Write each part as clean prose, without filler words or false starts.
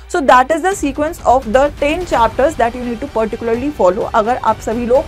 So that is the sequence of the 10 chapters that you need to particularly follow अगर आप सभी लोग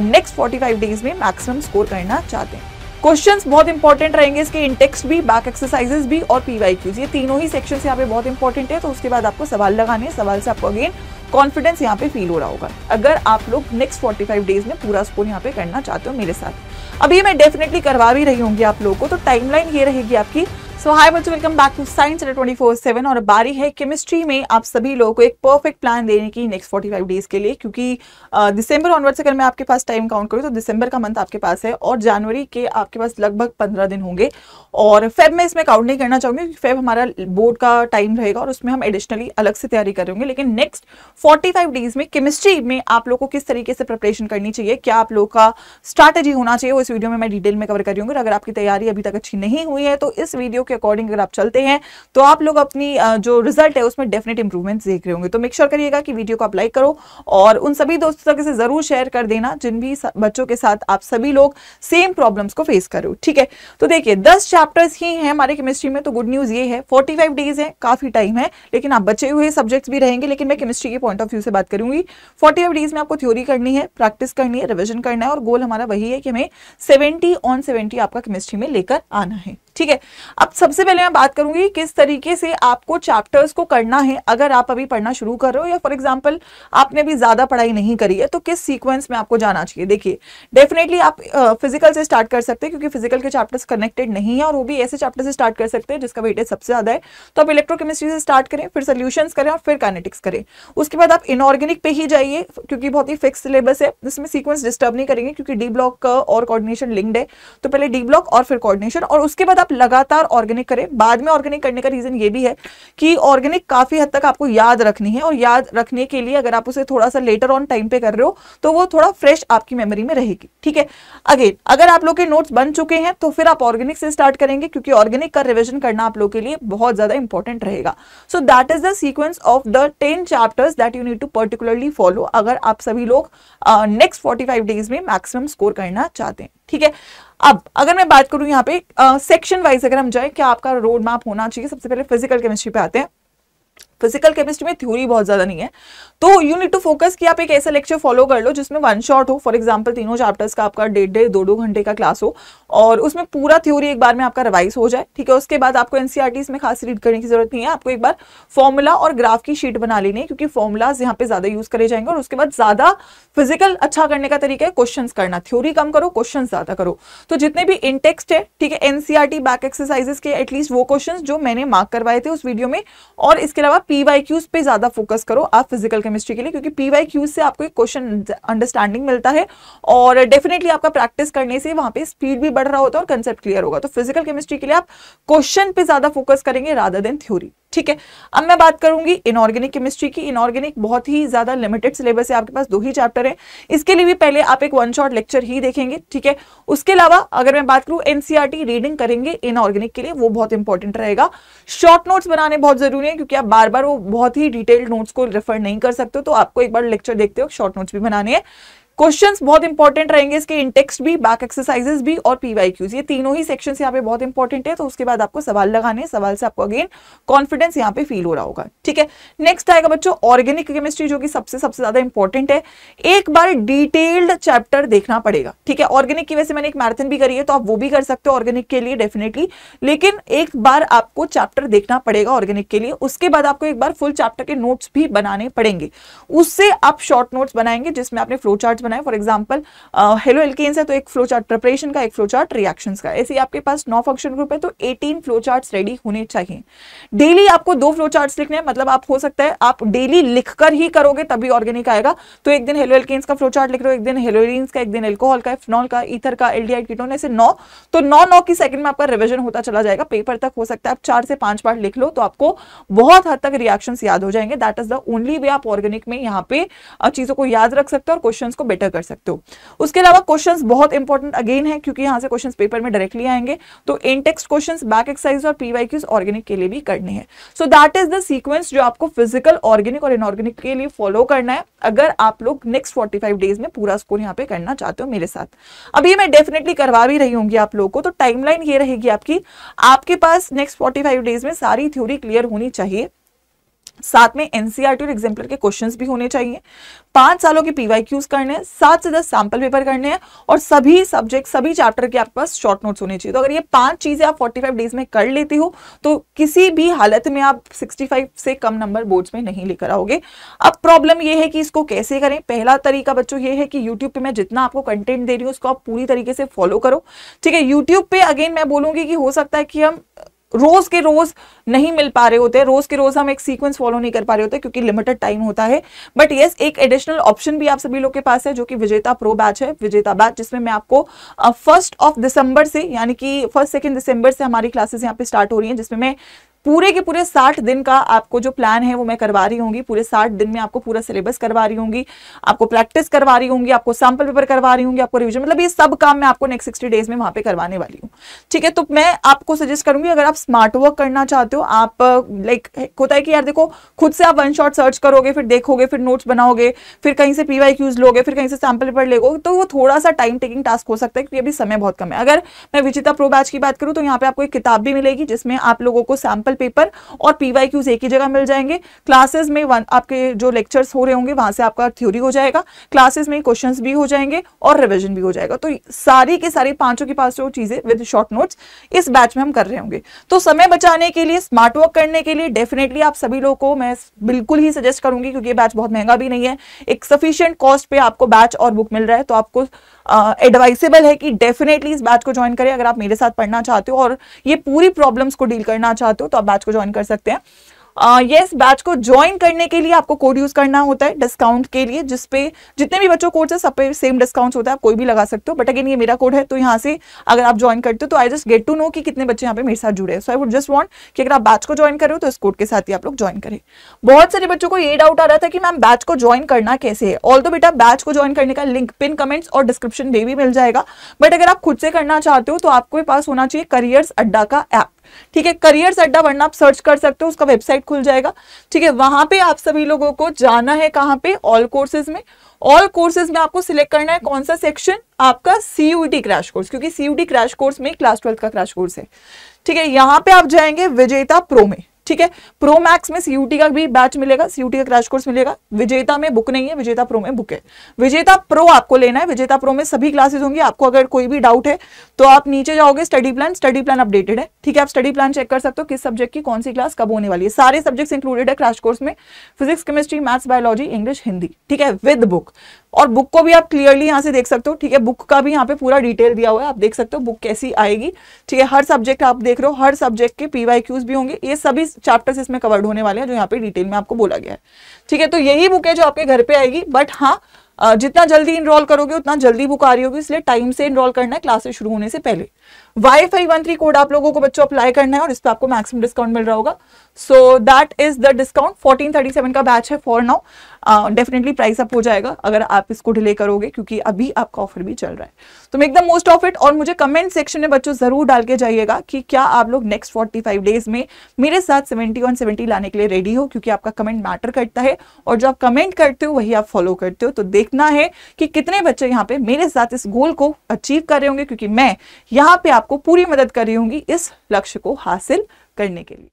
next 45 days में maximum score करना चाहते हैं। क्वेश्चंस बहुत इंपॉर्टेंट रहेंगे इसके, इन टेक्स्ट भी, बैक एक्सरसाइजेस भी और पीवाईक्यूज, ये तीनों ही सेक्शंस यहाँ पे बहुत इंपॉर्टेंट है। तो उसके बाद आपको सवाल लगाने हैं, सवाल से आपको अगेन कॉन्फिडेंस यहाँ पे फील हो रहा होगा अगर आप लोग नेक्स्ट 45 डेज में पूरा स्कोर यहाँ पे करना चाहते हो मेरे साथ। अभी मैं डेफिनेटली करवा भी रही होंगी आप लोगों को, तो टाइमलाइन ये रहेगी आपकी। सो हाय बच्चों, वेलकम बैक टू साइंस 24/7 और बारी है केमिस्ट्री में आप सभी लोगों को एक परफेक्ट प्लान देने की नेक्स्ट 45 डेज के लिए, क्योंकि दिसंबर ऑनवर्ड से अगर मैं आपके पास टाइम काउंट करूँ तो दिसंबर का मंथ आपके पास है और जनवरी के आपके पास लगभग 15 दिन होंगे और फेब में इसमें काउंट नहीं करना चाहूंगी क्योंकि फेब हमारा बोर्ड का टाइम रहेगा और उसमें हम एडिशनली अलग से तैयारी करेंगे। लेकिन नेक्स्ट 45 डेज में केमिस्ट्री में आप लोगों को किस तरीके से प्रिपरेशन करनी चाहिए, क्या आप लोगों का स्ट्रैटेजी होना चाहिए, वो इस वीडियो में मैं डिटेल में कवर कर रही हूँ। अगर आपकी तैयारी अभी तक अच्छी नहीं हुई है तो इस वीडियो के अकॉर्डिंग अगर आप चलते हैं तो आप लोग अपनी जो रिजल्ट है उसमें डेफिनेट इंप्रूवमेंट देख रहे होंगे। तो मेक श्योर करिएगा कि वीडियो को आप लाइक करो और उन सभी दोस्तों तक इसे जरूर शेयर कर देना जिन भी बच्चों के साथ आप सभी लोग सेम प्रॉब्लम्स को फेस करो। ठीक है, तो देखिए 10 चैप्टर्स ही हैं हमारे केमिस्ट्री में, तो गुड न्यूज ये है 45 डेज है, काफी टाइम है, लेकिन आप बचे हुए सब्जेक्ट्स भी रहेंगे, लेकिन मैं केमिस्ट्री के पॉइंट ऑफ व्यू से बात करूंगी। 45 डेज में आपको थ्योरी करनी है, प्रैक्टिस करनी है, रिविजन करना है और गोल हमारा वही है कि हमें 70 ऑन 70 आपका केमिस्ट्री में लेकर आना है। ठीक है, अब सबसे पहले मैं बात करूंगी किस तरीके से आपको चैप्टर्स को करना है। अगर आप अभी पढ़ना शुरू कर रहे हो या फॉर एग्जांपल आपने अभी ज्यादा पढ़ाई नहीं करी है तो किस सीक्वेंस में आपको जाना चाहिए। देखिए डेफिनेटली आप फिजिकल से स्टार्ट कर सकते हैं क्योंकि फिजिकल के चैप्टर्स कनेक्टेड नहीं है और वो भी ऐसे चैप्टर से स्टार्ट कर सकते हैं जिसका वेटेज सबसे ज्यादा है। तो आप इलेक्ट्रोकेमिस्ट्री से स्टार्ट करें, फिर सोल्यूशंस करें और फिर काइनेटिक्स करें। उसके बाद आप इनऑर्गेनिक पे ही जाइए क्योंकि बहुत ही फिक्स सिलेबस है, जिसमें सीक्वेंस डिस्टर्ब नहीं करेंगे क्योंकि डी ब्लॉक और कोऑर्डिनेशन लिंक्ड है। तो पहले डी ब्लॉक और फिर कोऑर्डिनेशन और उसके बाद आप लगातार ऑर्गेनिक करें। बाद में ऑर्गेनिक करने का रीजन ये भी है कि ऑर्गेनिक काफी हद तक आपको याद रखनी है और याद रखने के लिए अगर आप उसे थोड़ा सा लेटर ऑन टाइम पे कर रहे हो तो वो थोड़ा फ्रेश आपकी मेमोरी में रहेगी। ठीक है, अगेन अगर आप लोग के नोट्स बन चुके हैं तो फिर आप ऑर्गेनिक से स्टार्ट करेंगे क्योंकि ऑर्गेनिक का रिविजन करना आप लोग के लिए बहुत ज्यादा इंपॉर्टेंट रहेगा। So that is the sequence of the 10 chapters that you need to particularly follow अगर आप सभी लोग नेक्स्ट 45 डेज में मैक्सिमम स्कोर करना चाहते हैं। ठीक है, अब अगर मैं बात करूं यहाँ पे सेक्शन वाइज अगर हम जाए क्या आपका रोड मैप होना चाहिए। सबसे पहले फिजिकल केमिस्ट्री पे आते हैं। फिजिकल केमिस्ट्री में थ्योरी बहुत ज्यादा नहीं है तो यू नीड टू फोकस कि आप एक ऐसा लेक्चर फॉलो कर लो जिसमें वन शॉट हो। फॉर एग्जांपल तीनों चैप्टर्स का आपका 1.5 2 घंटे का क्लास हो और उसमें पूरा थ्योरी एक बार में आपका रिवाइज हो जाए। ठीक है, उसके बाद आपको एनसीईआरटी में खास रीड करने की जरूरत नहीं है, आपको एक बार फॉर्मूला और ग्राफ की शीट बना लेनी है क्योंकि फॉर्मुलाज यहाँ पे ज्यादा यूज करे जाएंगे। और उसके बाद ज्यादा फिजिकल अच्छा करने का तरीका है क्वेश्चन करना, थ्योरी कम करो क्वेश्चन ज्यादा करो। तो जितने भी इन टेक्स्ट है, ठीक है, एनसीईआरटी बैक एक्सरसाइजेस के एटलीस्ट वो क्वेश्चन जो मैंने मार्क करवाए थे उस वीडियो में और इसके अलावा पीवाईक्यूज पे ज्यादा फोकस करो आप फिजिकल केमिस्ट्री के लिए क्योंकि पीवाईक्यूज से आपको एक क्वेश्चन अंडरस्टैंडिंग मिलता है और डेफिनेटली आपका प्रैक्टिस करने से वहां पे स्पीड भी बढ़ रहा होता है और कंसेप्ट क्लियर होगा। तो फिजिकल केमिस्ट्री के लिए आप क्वेश्चन पे ज्यादा फोकस करेंगे रादर देन थ्योरी। ठीक है, अब मैं बात करूंगी इनऑर्गेनिक केमिस्ट्री की। इनऑर्गेनिक बहुत ही ज्यादा लिमिटेड सिलेबस है, आपके पास 2 ही चैप्टर है। इसके लिए भी पहले आप एक वन शॉट लेक्चर ही देखेंगे। ठीक है, उसके अलावा अगर मैं बात करूं एनसीईआरटी रीडिंग करेंगे इनऑर्गेनिक के लिए, वो बहुत इंपॉर्टेंट रहेगा। शॉर्ट नोट्स बनाने बहुत जरूरी है क्योंकि आप बार बार वो बहुत ही डिटेल्ड नोट्स को रेफर नहीं कर सकते, तो आपको एक बार लेक्चर देखते हो शॉर्ट नोट्स भी बनाने हैं। क्वेश्चंस बहुत इंपॉर्टेंट रहेंगे इसके, इन टेक्स्ट भी, बैक एक्सरसाइजेस भी और पीवाईक्यूज, ये तीनों ही सेक्शंस यहाँ पे बहुत इंपॉर्टेंट है। तो उसके बाद आपको सवाल लगाने, सवाल से आपको अगेन कॉन्फिडेंस यहाँ पे फील हो रहा होगा। ठीक है, नेक्स्ट आएगा बच्चों ऑर्गेनिक केमिस्ट्री जो कि सबसे ज्यादा इंपॉर्टेंट है। एक बार डिटेल्ड चैप्टर देखना पड़ेगा। ठीक है, ऑर्गेनिक की वैसे मैंने एक मैराथन भी करी है तो आप वो भी कर सकते हो ऑर्गेनिक के लिए डेफिनेटली, लेकिन एक बार आपको चैप्टर देखना पड़ेगा ऑर्गेनिक के लिए। उसके बाद आपको एक बार फुल चैप्टर के नोट्स भी बनाने पड़ेंगे, उससे आप शॉर्ट नोट्स बनाएंगे जिसमें आपने फ्लो चार्ट बनाए। फॉर एग्जाम्पल हेलो एल्केन्स है तो एक फ्लो चार्ट प्रिपरेशन का, एक फ्लो चार्ट रिएक्शंस का। ऐसे ही आपके पास 9 फंक्शन ग्रुप है तो 18 फ्लो चार्ट्स रेडी होने चाहिए। डेली आपको 2 फ्लो चार्ट्स लिखने हैं, मतलब आप हो सकता है आप डेली लिखकर ही करोगे तभी ऑर्गेनिक आएगा। तो एक दिन हेलो एल्केन्स का फ्लो चार्ट लिख रहे हो, एक दिन हेलोइंस का, एक दिन एल्कोहल का, फिनॉल का, ईथर का, एल्डिहाइड कीटोन, ऐसे 9। तो 9 की सेकंड में आपका रिवीजन होता चला जाएगा। पेपर तक हो सकता है आप 4 से 5 बार लिख लो तो आपको बहुत हद तक रिएक्शंस याद हो जाएंगे। That is the only way आप ऑर्गेनिक में यहाँ पे चीजों को याद रख सकते हो और क्वेश्चंस को बेटर कर सकते हो। उसके अलावा क्वेश्चंस बहुत इंपॉर्टेंट अगेन है क्योंकि यहां से क्वेश्चंस पेपर में डायरेक्टली आएंगे। तो इन टेक्स्ट क्वेश्चंस, बैक एक्सरसाइज और पीवाईक्यूज ऑर्गेनिक के लिए भी करने हैं। सो दैट इज द सीक्वेंस जो आपको फिजिकल, ऑर्गेनिक और इनऑर्गेनिक के लिए फॉलो करना है अगर आप लोग नेक्स्ट 45 डेज में पूरा स्कोर यहाँ पे करना चाहते हो मेरे साथ। अभी मैं डेफिनेटली करवा भी रही होंगी आप लोगों को, तो टाइमलाइन ये रहेगी आपकी, आपके पास नेक्स्ट 45 डेज में सारी थ्योरी क्लियर होनी चाहिए। साथ में एनसीईआरटी और एग्जाम्पलर के क्वेश्चंस भी होने चाहिए, 5 सालों के पीवाईक्यूज करने हैं, 7 से 10 सैंपल पेपर करने हैं और सभी सब्जेक्ट सभी चैप्टर के आपके पास शॉर्ट नोट्स होने चाहिए। तो अगर ये 5 चीजें आप 45 डेज में कर लेती हो तो किसी भी हालत में आप 65 से कम नंबर बोर्ड्स में नहीं लेकर आओगे। अब प्रॉब्लम ये है कि इसको कैसे करें। पहला तरीका बच्चों ये है कि यूट्यूब पे मैं जितना आपको कंटेंट दे रही हूँ उसको आप पूरी तरीके से फॉलो करो, ठीक है। यूट्यूब पे अगेन मैं बोलूंगी कि हो सकता है कि हम रोज के रोज नहीं मिल पा रहे होते हैं, रोज के रोज हम एक सीक्वेंस फॉलो नहीं कर पा रहे होते क्योंकि लिमिटेड टाइम होता है। बट यस, एक एडिशनल ऑप्शन भी आप सभी लोग के पास है जो कि विजेता प्रो बैच है, विजेता बैच, जिसमें मैं आपको 1 दिसंबर से यानी कि 1-2 दिसंबर से हमारी क्लासेस यहाँ पे स्टार्ट हो रही हैं, जिसमें मैं पूरे के पूरे 60 दिन का आपको जो प्लान है वो मैं करवा रही होंगी। पूरे 60 दिन में आपको पूरा सिलेबस करवा रही होंगी, आपको प्रैक्टिस करवा रही होंगी, आपको सैंपल पेपर करवा रही होंगी, आपको रिवीजन, मतलब ये सब काम मैं आपको नेक्स्ट 60 डेज में वहां पे करवाने वाली हूँ, ठीक है। तो मैं आपको सजेस्ट करूंगी अगर आप स्मार्ट वर्क करना चाहते हो, आप लाइक होता है कि यार देखो खुद से आप वन शॉट सर्च करोगे, फिर देखोगे, फिर नोट्स बनाओगे, फिर कहीं से पीवाईक्यूज लोगे, फिर कहीं से सैंपल पेपर लेगोगे, तो वो थोड़ा सा टाइम टेकिंग टास्क हो सकता है क्योंकि अभी समय बहुत कम है। अगर मैं विजेता प्रो बैच की बात करूँ तो यहाँ पे आपको एक किताब भी मिलेगी जिसमें आप लोगों को सैंपल पेपर और पीवाईक्यूज एक ही जगह मिल जाएंगे। क्लासेस में आपके जो लेक्चर्स हो रहे होंगे वहां से आपका थ्योरी हो जाएगा, क्लासेस में क्वेश्चंस भी हो जाएंगे और रिवीजन भी हो जाएगा। तो सारी के सारी पांचों की पांचों चीजें विद शॉर्ट नोट्स इस बैच में हम कर रहे होंगे। तो समय बचाने के लिए, स्मार्ट वर्क करने के लिए डेफिनेटली आप सभी लोगों को मैं बिल्कुल ही सजेस्ट करूंगी, क्योंकि ये बैच बहुत महंगा भी नहीं है, एक सफिशिएंट कॉस्ट पे आपको बैच और बुक मिल रहा है। तो आपको एडवाइसेबल है कि डेफिनेटली इस बैच को ज्वाइन करें। अगर आप मेरे साथ पढ़ना चाहते हो और ये पूरी प्रॉब्लम्स को डील करना चाहते हो तो आप बैच को ज्वाइन कर सकते हैं। यस, बैच को ज्वाइन करने के लिए आपको कोड यूज करना होता है डिस्काउंट के लिए, जिसपे जितने भी बच्चों कोड है सब पे सेम डिस्काउंट होता है, आप कोई भी लगा सकते हो। बट अगेन ये मेरा कोड है तो यहाँ से अगर आप ज्वाइन करते हो तो I just get to know कि कितने बच्चे यहाँ पे मेरे साथ जुड़े हैं। So I would just want कि अगर आप बैच को ज्वाइन कर रहे हो तो इस कोड के साथ ही आप लोग ज्वाइन करें। बहुत सारे बच्चों को ये डाउट आ रहा था कि मैम बैच को ज्वाइन करना कैसे है। ऑल्दो बेटा बैच को ज्वाइन करने का लिंक पिन कमेंट्स और डिस्क्रिप्शन में भी मिल जाएगा, बट अगर आप खुद से करना चाहते हो तो आपके पास होना चाहिए करियर्स अड्डा का ऐप, ठीक है। करियर्स अड्डा वरना आप सर्च कर सकते हो, उसका वेबसाइट खुल जाएगा, ठीक है। वहां पे आप सभी लोगों को जाना है, कहां पे, ऑल कोर्सेज में। ऑल कोर्सेज में आपको सिलेक्ट करना है कौन सा सेक्शन, आपका सीयूटी क्रैश कोर्स, क्योंकि सीयूटी क्रैश कोर्स में क्लास 12 का क्रैश कोर्स है, ठीक है। यहां पे आप जाएंगे विजेता प्रो में, ठीक है। प्रो मैक्स में सीयूटी का भी बैच मिलेगा, सीयूटी का क्रैश कोर्स मिलेगा। विजेता में बुक नहीं है, विजेता प्रो में बुक है। विजेता प्रो आपको लेना है, विजेता प्रो में सभी क्लासेस होंगी। आपको अगर कोई भी डाउट है तो आप नीचे जाओगे, स्टडी प्लान अपडेटेड है, ठीक है। आप स्टडी प्लान चेक कर सकते हो किस सब्जेक्ट की कौन सी क्लास कब होने वाली है। सारे सब्जेक्ट्स इंक्लूडेड है क्रैश कोर्स में, physics, chemistry, maths, biology, English, Hindi, ठीक है, विद बुक। और बुक को भी आप क्लियरली यहाँ से देख सकते हो, ठीक है। बुक का भी यहाँ पे पूरा डिटेल दिया हुआ है, आप देख सकते हो बुक कैसी आएगी, ठीक है। हर सब्जेक्ट आप देख रहे हो, हर सब्जेक्ट के पीवाईक्यूज भी होंगे, ये सभी चैप्टर्स इसमें कवर्ड होने वाले हैं जो यहाँ पे डिटेल में आपको बोला गया है, ठीक है। तो यही बुक है जो आपके घर पे आएगी, बट हाँ जितना जल्दी इनरोल करोगे उतना जल्दी बुक आ रही होगी, इसलिए टाइम से इनरोल करना है क्लासेस शुरू होने से पहले। वाईफाई 13 कोड आप लोगों को बच्चों अप्लाई करना है और इस पर आपको मैक्सिमम डिस्काउंट मिल रहा होगा। सो दैट इज द डिस्काउंट। 1437 का बैच है for now, definitely price up हो जाएगा अगर आप इसको डिले करोगे, क्योंकि अभी आपका ऑफर भी चल रहा है। तो make the most of it और मुझे कमेंट सेक्शन में बच्चों जरूर डाल के जाइएगा कि क्या आप लोग नेक्स्ट 45 डेज में मेरे साथ 71-70 लाने के लिए रेडी हो, क्योंकि आपका कमेंट मैटर करता है और जो आप कमेंट करते हो वही आप फॉलो करते हो। तो देखना है कि कितने बच्चे यहाँ पे मेरे साथ इस गोल को अचीव कर रहे होंगे, क्योंकि मैं यहाँ पे आपको पूरी मदद कर रही होंगी इस लक्ष्य को हासिल करने के लिए।